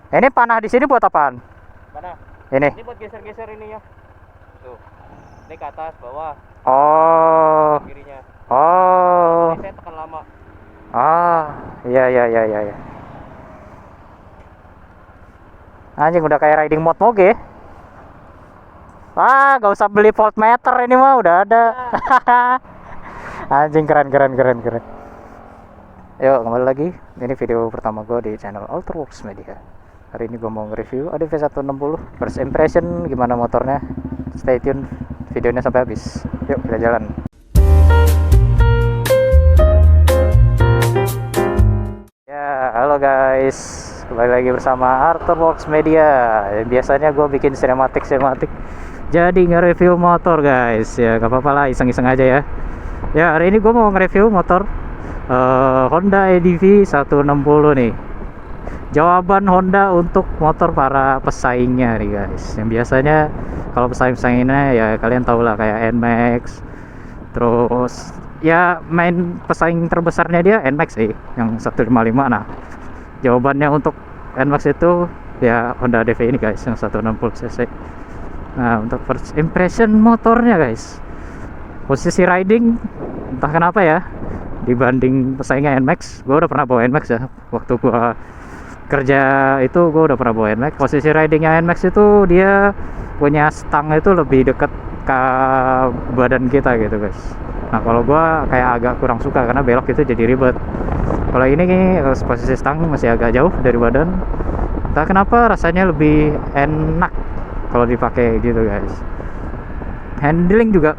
Ini panah di sini buat apaan? Mana? Ini. Ini buat geser-geser ini ya. Tuh. Ini ke atas, bawah, Oh. kirinya. Oh. Ini saya tekan lama. Ah, iya iya iya iya. Iya. Anjing udah kayak riding mode moge. Wah, gak usah beli voltmeter ini mah udah ada. Anjing keren keren keren keren. Yuk kembali lagi. Ini video pertama gue di channel Ultraworks Media. Hari ini gue mau nge-review ADV 160 first impression gimana motornya. Stay tune videonya sampai habis. Yuk kita jalan. Ya, halo guys. Kembali lagi bersama Ultraworks Media. Biasanya gue bikin sinematik. Jadi nge-review motor guys. Ya gak apa-apa lah, iseng-iseng aja ya. Ya hari ini gue mau nge-review motor Honda ADV 160 nih. Jawaban Honda untuk motor para pesaingnya nih guys. Yang biasanya kalau pesaing-pesaingnya ya kalian tau lah kayak NMAX. Terus ya main pesaing terbesarnya dia NMAX sih, yang 155. Nah jawabannya untuk NMAX itu ya Honda ADV ini guys, yang 160cc. Nah untuk first impression motornya guys, posisi riding entah kenapa ya dibanding pesaingnya NMAX, gue udah pernah bawa NMAX ya. Waktu gue kerja itu gue udah pernah bawa NMAX. Posisi ridingnya NMAX itu dia punya stang itu lebih deket ke badan kita gitu guys. Nah kalau gue kayak agak kurang suka karena belok itu jadi ribet. Kalau ini posisi stang masih agak jauh dari badan, entah kenapa rasanya lebih enak kalau dipakai gitu guys. Handling juga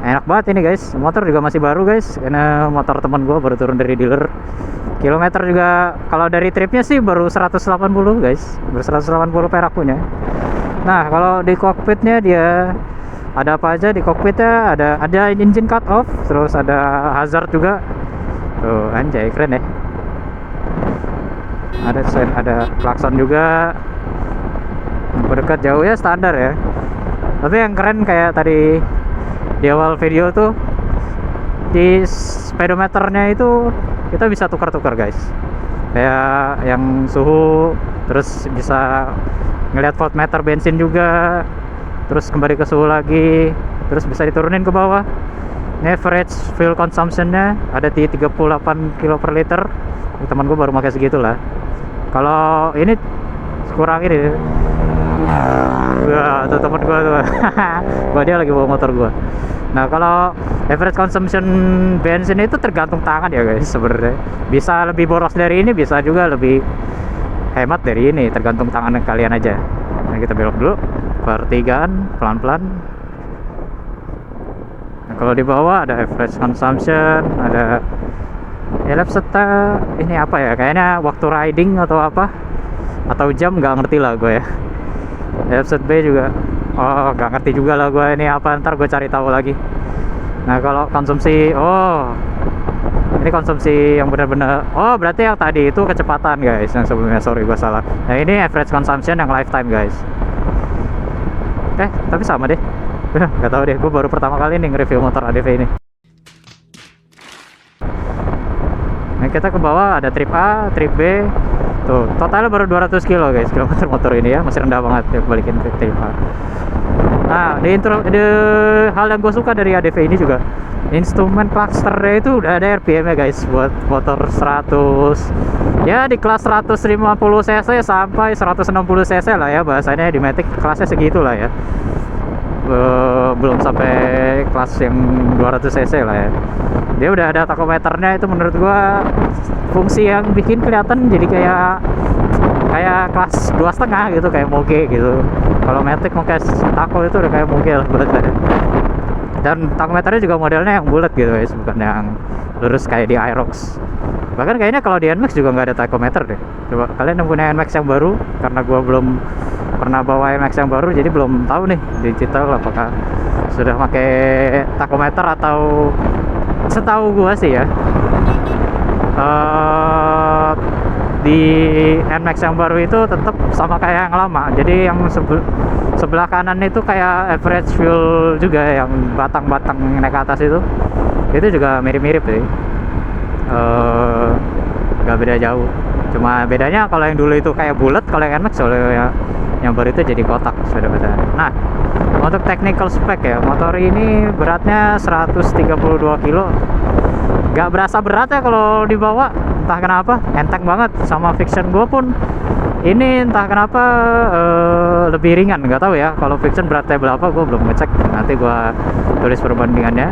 enak banget ini guys. Motor juga masih baru guys, karena motor teman gue baru turun dari dealer. Kilometer juga kalau dari tripnya sih baru 180 guys, baru 180 perak punya. Nah kalau di cockpitnya dia ada apa aja di cockpitnya? Ada engine cut off, terus ada hazard juga. Tuh anjay keren ya. Ada klakson juga. Dekat jauh ya standar ya. Tapi yang keren kayak tadi di awal video tuh, di speedometernya itu kita bisa tukar-tukar guys. Kayak yang suhu, terus bisa ngelihat voltmeter bensin juga, terus kembali ke suhu lagi, terus bisa diturunin ke bawah. Ini average fuel consumption-nya ada di 38 kilo per liter. Teman gue baru pakai segitulah. Kalau ini kurang ini. Wah, tuh temen gue tuh. Gua dia lagi bawa motor gue. Nah, kalau average consumption bensin itu tergantung tangan ya guys sebenarnya. Bisa lebih boros dari ini, bisa juga lebih hemat dari ini, tergantung tangan kalian aja. Nah, kita belok dulu. Pertigaan, pelan-pelan. Nah, kalau di bawah ada average consumption, ada lap seta. Ini apa ya? Kayaknya waktu riding atau apa? Atau jam, nggak ngerti lah gue ya. Offset B juga, oh nggak ngerti juga lah gue ini apa, ntar gue cari tahu lagi. Nah kalau konsumsi, ini konsumsi yang benar-benar, berarti yang tadi itu kecepatan guys, yang sebelumnya sorry gue salah. Nah ini average consumption yang lifetime guys. Tapi sama deh, nggak tahu deh, gue baru pertama kali nih nge-review motor ADV ini. Nah kita ke bawah ada trip A, trip B. Tuh, totalnya baru 200 kilo guys, kilometer motor ini ya, masih rendah banget ya balikin ke trip A. Nah, hal yang gue suka dari ADV ini juga instrumen clusternya itu udah ada RPM nya guys, buat motor 100 ya di kelas 150 cc sampai 160 cc lah ya, bahasanya di Matic kelasnya segitu lah ya. Belum sampai kelas yang 200 cc lah ya. Dia udah ada takometernya, itu menurut gua fungsi yang bikin kelihatan jadi kayak kelas 2,5 gitu, kayak moge gitu. Kalau Matic mau kayak tako itu udah kayak moge lah bulatnya. Dan takometernya juga modelnya yang bulat gitu guys, bukan yang lurus kayak di Aerox. Bahkan kayaknya kalau di NMAX juga nggak ada takometer deh. Coba kalian yang punya NMAX yang baru, karena gua belum pernah bawa NMAX yang baru jadi belum tahu nih digital apakah sudah pakai takometer atau. Setahu gua sih ya, di NMAX yang baru itu tetap sama kayak yang lama. Jadi yang sebelah kanan itu kayak average fuel juga, yang batang-batang naik ke atas itu juga mirip-mirip sih. Gak beda jauh. Cuma bedanya kalau yang dulu itu kayak bulat, kalau yang NMAX yang baru itu jadi kotak sepeda. Nah, untuk technical spec ya, motor ini beratnya 132 kilo. Gak berasa berat ya kalau dibawa, entah kenapa enteng banget. Sama Fiction gue pun ini entah kenapa lebih ringan, nggak tahu ya. Kalau Fiction beratnya berapa gue belum ngecek, nanti gue tulis perbandingannya.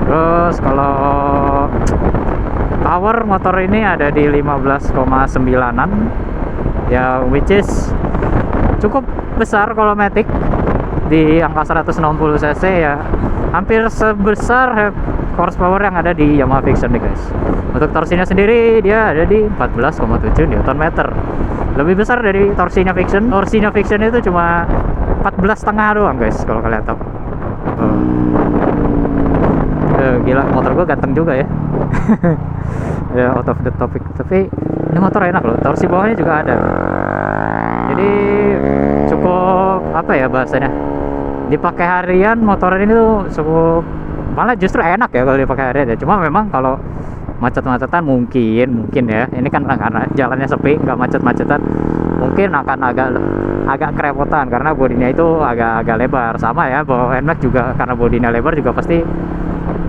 Terus kalau power motor ini ada di 15,9an ya, which is cukup besar kalau Matic. Di angka 160 cc ya, hampir sebesar horsepower yang ada di Yamaha Fiction nih guys. Untuk torsinya sendiri dia ada di 14,7 Nm, lebih besar dari torsinya Fiction. Torsinya Fiction itu cuma 14,5 doang guys, kalau kalian tahu. Gila, motor gue ganteng juga ya. Ya, out of the topic, tapi ini motor enak loh. Torsi bawahnya juga ada, jadi cukup apa ya bahasanya, dipakai harian motor ini tuh cukup, malah justru enak ya kalau dipakai harian ya. Cuma memang kalau macet-macetan mungkin ya, ini kan karena jalannya sepi, nggak macet-macetan, mungkin akan agak kerepotan karena bodinya itu agak lebar. Sama ya, bawa NMAX juga karena bodinya lebar juga pasti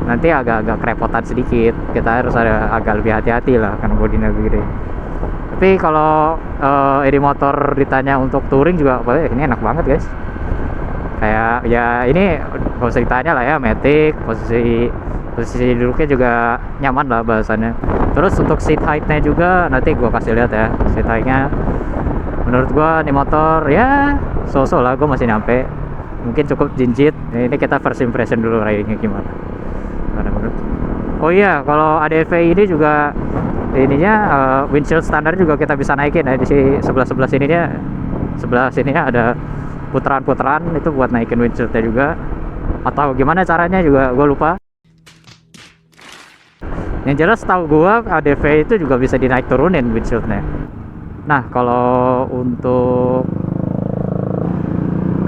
nanti agak kerepotan sedikit. Kita harus agak lebih hati-hati lah karena bodinya gede. Tapi kalau ini motor ditanya untuk touring juga, ini enak banget guys. Kayak ya ini gak usah ditanya lah ya, Matic, posisi duduknya juga nyaman lah bahasannya. Terus untuk seat height-nya juga nanti gua kasih lihat ya, seat height-nya. Menurut gua nih motor ya so-so lah, gua masih nyampe. Mungkin cukup jinjit. Ini kita first impression dulu ridingnya gimana. Oh iya, kalau ADV ini juga ininya windshield standar juga kita bisa naikin ya. Di sebelah sininya ada putaran-putaran itu buat naikin windshieldnya juga, atau gimana caranya juga gue lupa. Yang jelas tahu gue ADV itu juga bisa dinaik turunin windshieldnya. Nah, kalau untuk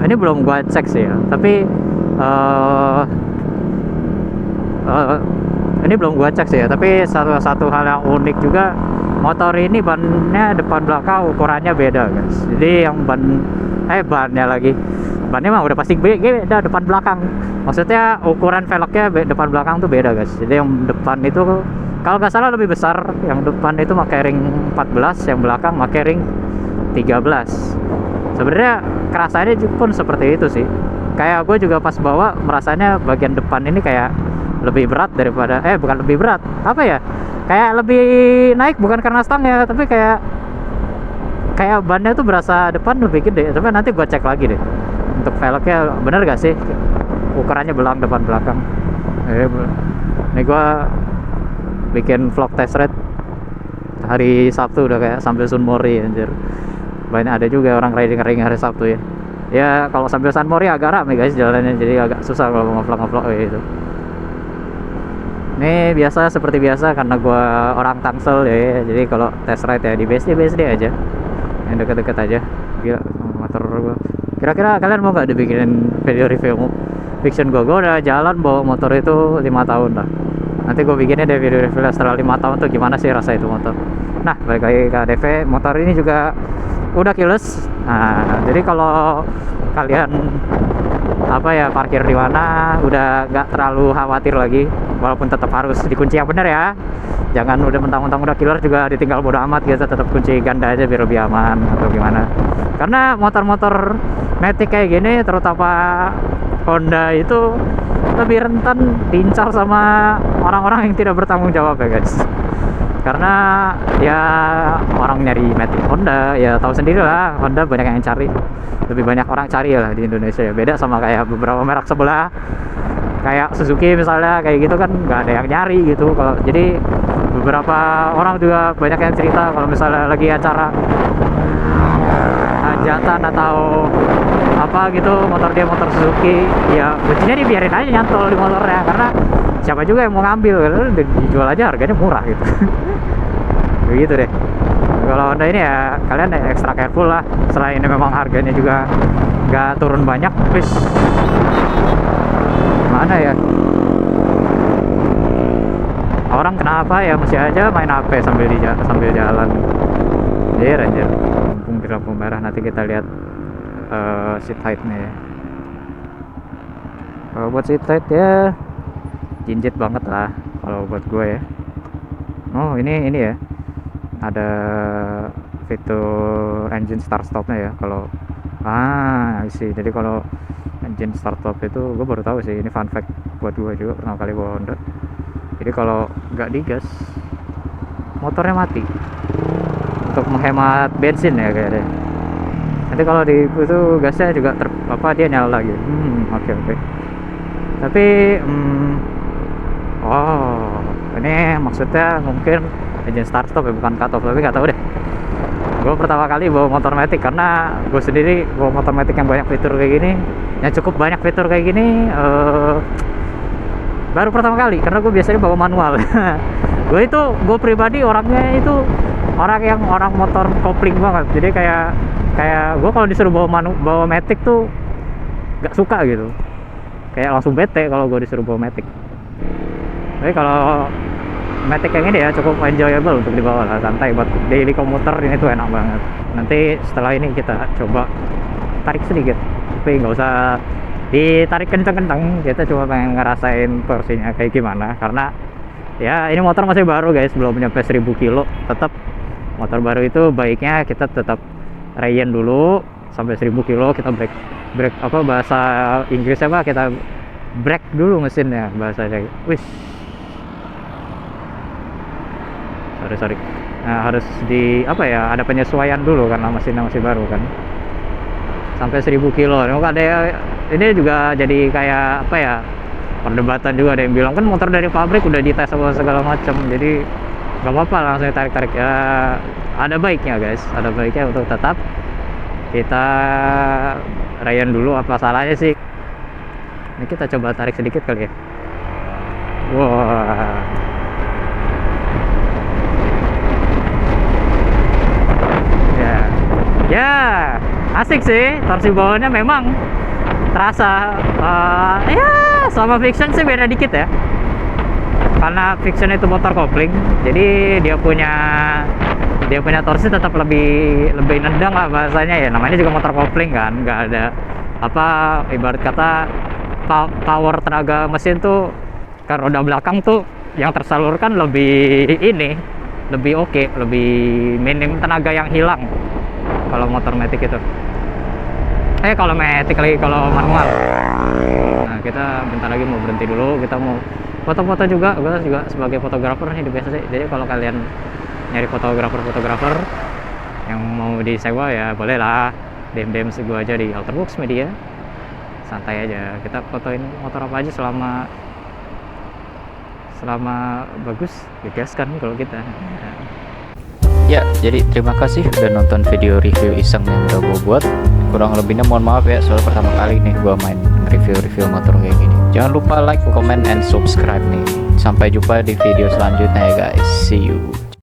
ini belum gue cek sih ya, tapi ini belum gua cek sih ya, tapi satu hal yang unik juga, motor ini bannya depan belakang ukurannya beda guys. Jadi yang bannya mah udah pasti beda depan belakang. Maksudnya ukuran velgnya depan belakang tuh beda guys. Jadi yang depan itu kalau nggak salah lebih besar, yang depan itu pakai ring 14, yang belakang pakai ring 13. Sebenarnya kerasanya pun seperti itu sih. Kayak gue juga pas bawa merasanya bagian depan ini kayak lebih berat daripada bukan lebih berat, apa ya, kayak lebih naik, bukan karena stangnya, tapi kayak bannya tuh berasa depan lebih gede. Tapi nanti gua cek lagi deh untuk velgnya bener gak sih ukurannya belang depan belakang. Ini gua bikin vlog test ride hari Sabtu udah kayak sambil Sun Mori anjir. Banyak ada juga orang riding hari Sabtu ya. Ya kalau sambil Sun Mori agak rame guys jalannya, jadi agak susah kalau mau ngevlog gitu. Ini seperti biasa karena gua orang Tangsel ya, jadi kalau test ride ya di BSD aja, yang deket-deket aja. Gila motor gua. Kira-kira kalian mau nggak dibikinin video review Fiction gua udah jalan bawa motor itu 5 tahun lah. Nanti gua bikinnya deh video review setelah 5 tahun tuh gimana sih rasa itu motor. Nah, balik lagi ke ADV, motor ini juga udah keyless. Nah, jadi kalau kalian parkir di mana udah nggak terlalu khawatir lagi, walaupun tetap harus dikunci yang benar ya. Jangan udah mentang-mentang udah killer juga ditinggal bodo amat gitu, tetap kunci ganda aja biar lebih aman atau gimana. Karena motor-motor Matic kayak gini, terutama Honda, itu lebih rentan diincar sama orang-orang yang tidak bertanggung jawab ya guys. Karena ya orang nyari Matic Honda ya tahu sendiri lah, Honda banyak yang cari, lebih banyak orang cari lah di Indonesia ya. Beda sama kayak beberapa merek sebelah kayak Suzuki misalnya, kayak gitu kan nggak ada yang nyari gitu. Kalau jadi beberapa orang juga banyak yang cerita kalau misalnya lagi acara hajatan atau apa gitu, motor Suzuki ya kuncinya dibiarin aja nyantol di motornya, karena siapa juga yang mau ngambil, dijual aja harganya murah gitu. Begitu deh. Kalau Honda ini ya kalian extra careful lah. Selain ini memang harganya juga nggak turun banyak. Wis mana ya, orang kenapa ya masih aja main HP sambil jalan. anjir mumpung di lampu merah. Nanti kita lihat seat height-nya ya. Kalau buat seat height ya jinjit banget lah kalau buat gue ya. Oh ini ya, ada fitur engine start stopnya ya. Kalau sih, jadi kalau engine start stop itu gue baru tahu sih. Ini fun fact buat gue juga, pertama kali bawa Honda. Jadi kalau nggak digas motornya mati, untuk menghemat bensin ya kayaknya. Nanti kalau di itu gasnya juga dia nyala lagi. Oke. Tapi ini maksudnya mungkin engine start stop ya, bukan cut off. Tapi nggak tahu deh. Gue pertama kali bawa motor matic, karena gue sendiri bawa motor matic yang banyak fitur kayak gini, yang cukup banyak fitur kayak gini, baru pertama kali, karena gue biasanya bawa manual. gue pribadi orangnya itu orang motor kopling banget. Jadi kayak gue kalau disuruh bawa matic tuh gak suka gitu, kayak langsung bete kalau gue disuruh bawa matic. Tapi kalau matic yang ini ya cukup enjoyable untuk dibawa lah, santai buat daily komuter. Ini tuh enak banget. Nanti setelah ini kita coba tarik sedikit, tapi nggak usah ditarik kenceng-kenceng. Kita cuma pengen ngerasain torsinya kayak gimana, karena ya ini motor masih baru guys, belum nyampe 1000 kilo. Tetap motor baru itu baiknya kita tetap rayan dulu sampai 1000 kilo. Kita break apa bahasa Inggrisnya apa, kita break dulu mesinnya bahasanya. Sorry. Nah, harus ada penyesuaian dulu karena mesinnya masih baru kan. Sampai 1000 kilo. Ini juga jadi kayak perdebatan juga. Ada yang bilang kan motor dari pabrik udah dites segala macam. Jadi nggak apa-apa langsung tarik ya. Ada baiknya guys, ada baiknya untuk tetap kita rayan dulu. Apa salahnya sih? Ini kita coba tarik sedikit kali ya. Wah. Ya, asik sih. Torsi bawahnya memang terasa sama Fiction sih beda dikit ya. Karena Fiction itu motor kopling, jadi dia punya torsi tetap lebih nendang lah bahasanya ya. Namanya juga motor kopling kan, nggak ada ibarat kata power tenaga mesin tuh kan roda belakang tuh yang tersalurkan lebih oke, lebih minim tenaga yang hilang kalau motor matic itu. Kalau matic lagi, kalau manual. Nah, kita bentar lagi mau berhenti dulu, kita mau foto-foto juga. Gue juga sebagai fotografer nih biasa sih. Jadi kalau kalian nyari fotografer yang mau disewa ya boleh lah, DM gue aja di Alterbox Media. Santai aja, kita fotoin motor apa aja selama bagus, digaskan kalau kita. Ya, jadi terima kasih udah nonton video review iseng yang udah gue buat. Kurang lebihnya mohon maaf ya, soalnya pertama kali nih gue main review motor kayak gini. Jangan lupa like, comment, and subscribe nih. Sampai jumpa di video selanjutnya ya guys. See you.